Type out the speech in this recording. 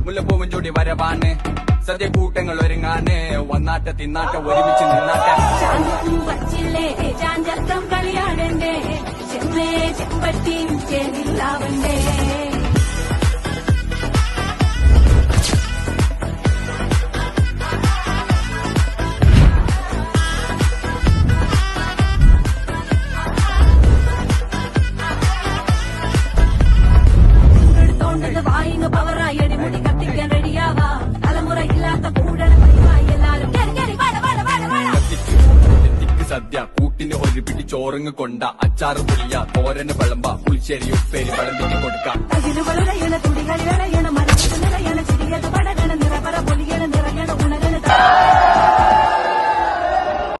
മുല്ലപ്പൂവും ചൂടി വരവാണ് സദ്യ കൂട്ടങ്ങൾ ഒരുങ്ങാണ് വന്നാട്ട തിന്നാട്ട ഒരുമിച്ച് നിന്നാട്ടെ പച്ചില്ലേ ചാഞ്ചക്കം കളിയാടണ്ടേ ചെമ്മേ ചെമ്പട്ടിയും ചേരില്ലാവണ്ടേ വായിന്ന് പവറായി അടിമുടി കത്തിക്കാൻ റെഡിയാവാ തലമുറ ഇല്ലാത്ത കൂടണ എല്ലാരും സദ്യ കൂട്ടിന് ഒരു പിടി ചോറങ്ങ് കൊണ്ട അച്ചാറ് പുളിയ തോരന് വിളമ്പ പുളിശ്ശേരി ഉപ്പേരി വിളമ്പിക്ക് കൊടുക്കാം തകിലുകളുടയണ തുടികളിലടയണ മരത്തിൽ നിറയണ ചിരിയത് പടകണ നിറപറ പൊലിയണ നിറയണ ഉണരണ